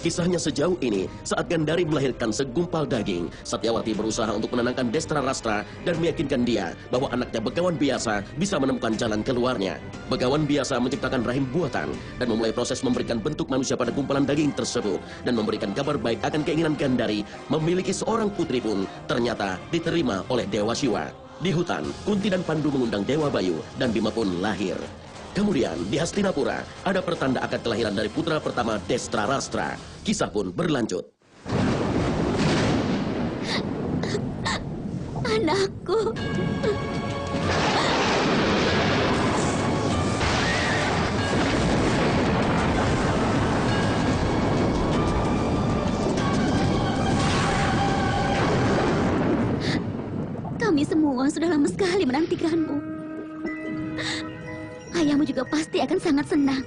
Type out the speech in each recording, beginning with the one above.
Kisahnya sejauh ini, saat Gandari melahirkan segumpal daging, Satyawati berusaha untuk menenangkan Destra Rastra dan meyakinkan dia bahwa anaknya Begawan biasa bisa menemukan jalan keluarnya. Begawan biasa menciptakan rahim buatan dan memulai proses memberikan bentuk manusia pada gumpalan daging tersebut dan memberikan kabar baik akan keinginan Gandari memiliki seorang putri pun ternyata diterima oleh Dewa Siwa. Di hutan, Kunti dan Pandu mengundang Dewa Bayu dan Bima pun lahir. Kemudian di Hastinapura ada pertanda akan kelahiran dari putra pertama Destra Rastra. Kisah pun berlanjut. Anakku. Kami semua sudah lama sekali menantikanmu. Ayahmu juga pasti akan sangat senang.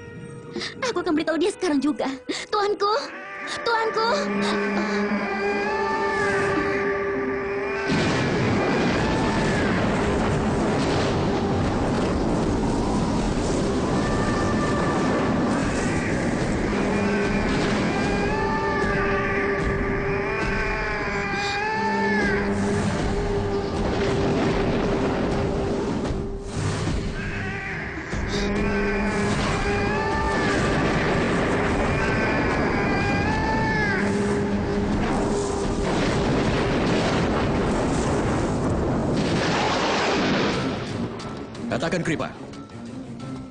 Aku akan beritahu dia sekarang juga. Tuanku, tuanku. Katakan, Kripa,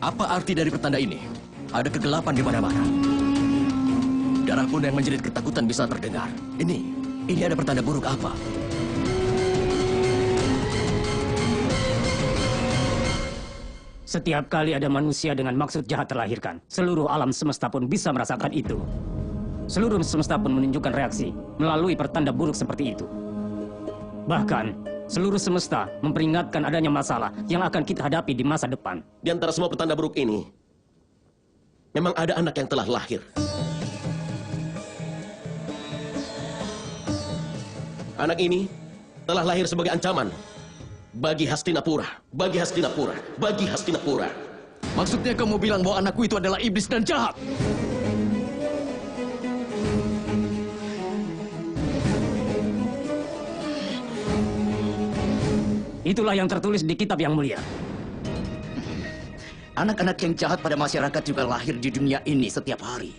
apa arti dari pertanda ini? Ada kegelapan di mana-mana. Darah pun yang menjerit ketakutan bisa terdengar. Ini ada pertanda buruk apa? Setiap kali ada manusia dengan maksud jahat terlahirkan, seluruh alam semesta pun bisa merasakan itu. Seluruh semesta pun menunjukkan reaksi melalui pertanda buruk seperti itu. Bahkan, seluruh semesta memperingatkan adanya masalah yang akan kita hadapi di masa depan. Di antara semua pertanda buruk ini, memang ada anak yang telah lahir. Anak ini telah lahir sebagai ancaman bagi Hastinapura, bagi Hastinapura, bagi Hastinapura. Maksudnya kamu bilang bahwa anakku itu adalah iblis dan jahat? Itulah yang tertulis di kitab yang mulia. Anak-anak yang jahat pada masyarakat juga lahir di dunia ini setiap hari.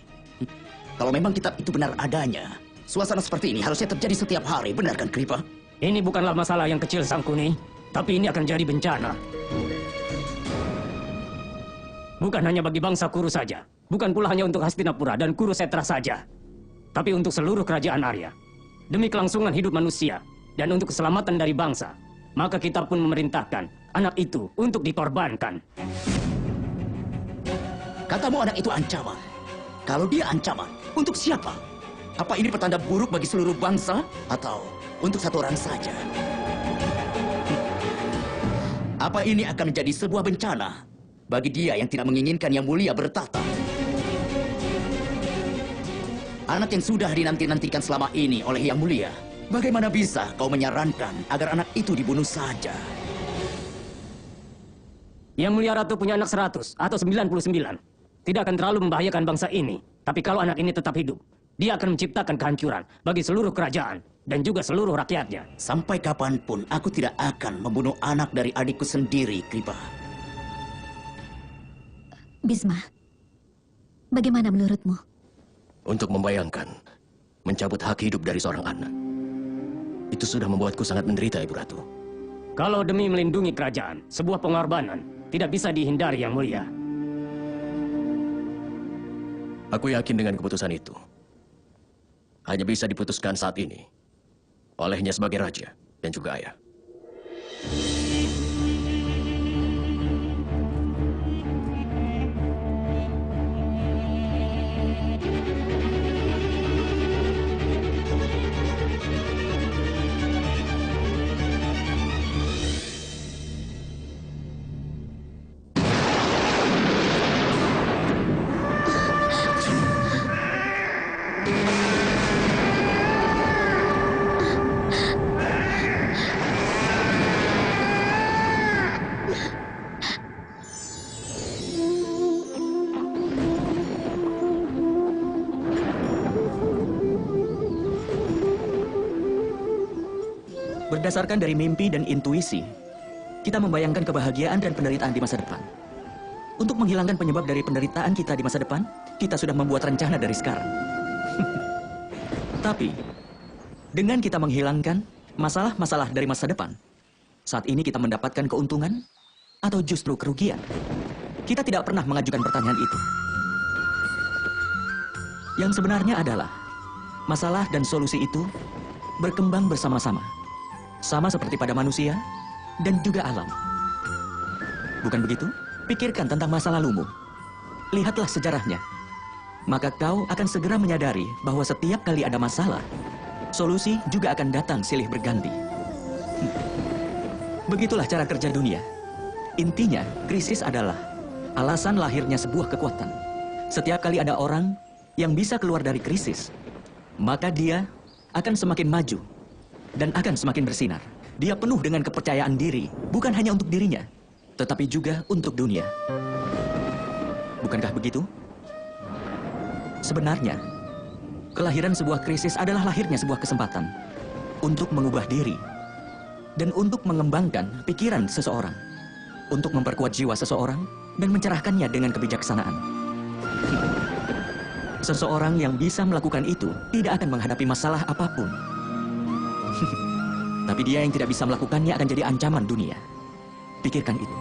Kalau memang kitab itu benar adanya, suasana seperti ini harusnya terjadi setiap hari, benar kan, Kripa? Ini bukanlah masalah yang kecil, Sangkuni, tapi ini akan jadi bencana. Bukan hanya bagi bangsa Kuru saja, bukan pula hanya untuk Hastinapura dan Kurusetra saja, tapi untuk seluruh kerajaan Arya. Demi kelangsungan hidup manusia dan untuk keselamatan dari bangsa, maka kita pun memerintahkan anak itu untuk dikorbankan. Katamu anak itu ancaman. Kalau dia ancaman, untuk siapa? Apa ini pertanda buruk bagi seluruh bangsa? Atau untuk satu orang saja? Apa ini akan menjadi sebuah bencana bagi dia yang tidak menginginkan yang mulia bertahta? Anak yang sudah dinanti-nantikan selama ini oleh yang mulia, bagaimana bisa kau menyarankan agar anak itu dibunuh saja? Yang mulia Ratu punya anak 100 atau 99. Tidak akan terlalu membahayakan bangsa ini. Tapi kalau anak ini tetap hidup, dia akan menciptakan kehancuran bagi seluruh kerajaan dan juga seluruh rakyatnya. Sampai kapanpun aku tidak akan membunuh anak dari adikku sendiri, Kripa. Bisma, bagaimana menurutmu? Untuk membayangkan mencabut hak hidup dari seorang anak, itu sudah membuatku sangat menderita, Ibu Ratu. Kalau demi melindungi kerajaan, sebuah pengorbanan tidak bisa dihindari, Yang Mulia. Aku yakin dengan keputusan itu hanya bisa diputuskan saat ini olehnya sebagai raja dan juga ayah. Berdasarkan dari mimpi dan intuisi, kita membayangkan kebahagiaan dan penderitaan di masa depan. Untuk menghilangkan penyebab dari penderitaan kita di masa depan, kita sudah membuat rencana dari sekarang. Tapi, dengan kita menghilangkan masalah-masalah dari masa depan, saat ini kita mendapatkan keuntungan atau justru kerugian? Kita tidak pernah mengajukan pertanyaan itu. Yang sebenarnya adalah, masalah dan solusi itu berkembang bersama-sama. Sama seperti pada manusia dan juga alam. Bukan begitu? Pikirkan tentang masa lalumu. Lihatlah sejarahnya. Maka kau akan segera menyadari bahwa setiap kali ada masalah, solusi juga akan datang silih berganti. Begitulah cara kerja dunia. Intinya, krisis adalah alasan lahirnya sebuah kekuatan. Setiap kali ada orang yang bisa keluar dari krisis, maka dia akan semakin maju dan akan semakin bersinar. Dia penuh dengan kepercayaan diri, bukan hanya untuk dirinya, tetapi juga untuk dunia. Bukankah begitu? Sebenarnya, kelahiran sebuah krisis adalah lahirnya sebuah kesempatan untuk mengubah diri dan untuk mengembangkan pikiran seseorang, untuk memperkuat jiwa seseorang dan mencerahkannya dengan kebijaksanaan. Seseorang yang bisa melakukan itu tidak akan menghadapi masalah apapun. Tapi dia yang tidak bisa melakukannya akan jadi ancaman dunia. Pikirkan itu.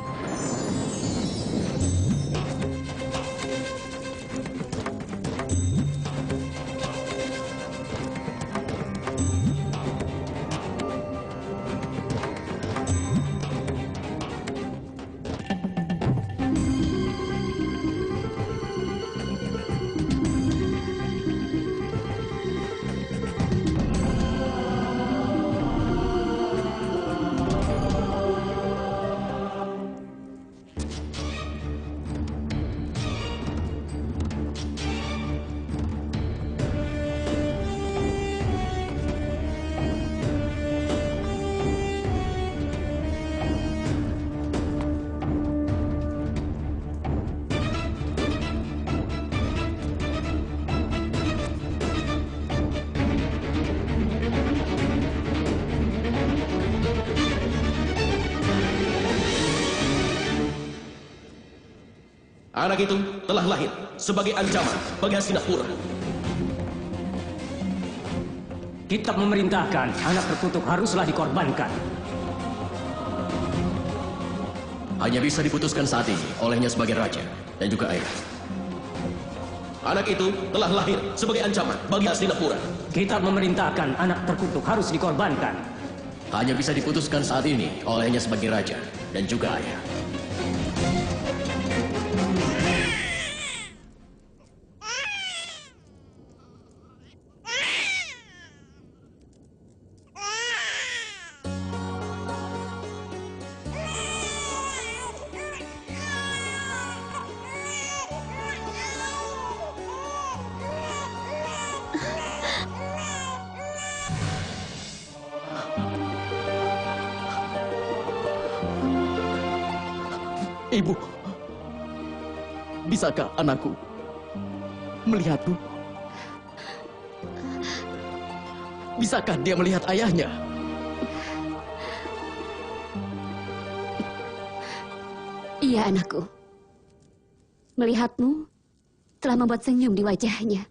Anak itu telah lahir sebagai ancaman bagi Hastinapura. Kitab memerintahkan anak terkutuk haruslah dikorbankan. Hanya bisa diputuskan saat ini olehnya sebagai raja dan juga ayah. Anak itu telah lahir sebagai ancaman bagi Hastinapura. Kitab memerintahkan anak terkutuk harus dikorbankan. Hanya bisa diputuskan saat ini olehnya sebagai raja dan juga ayah. Ibu, bisakah anakku melihatku? Bisakah dia melihat ayahnya? Iya, anakku. Melihatmu telah membuat senyum di wajahnya.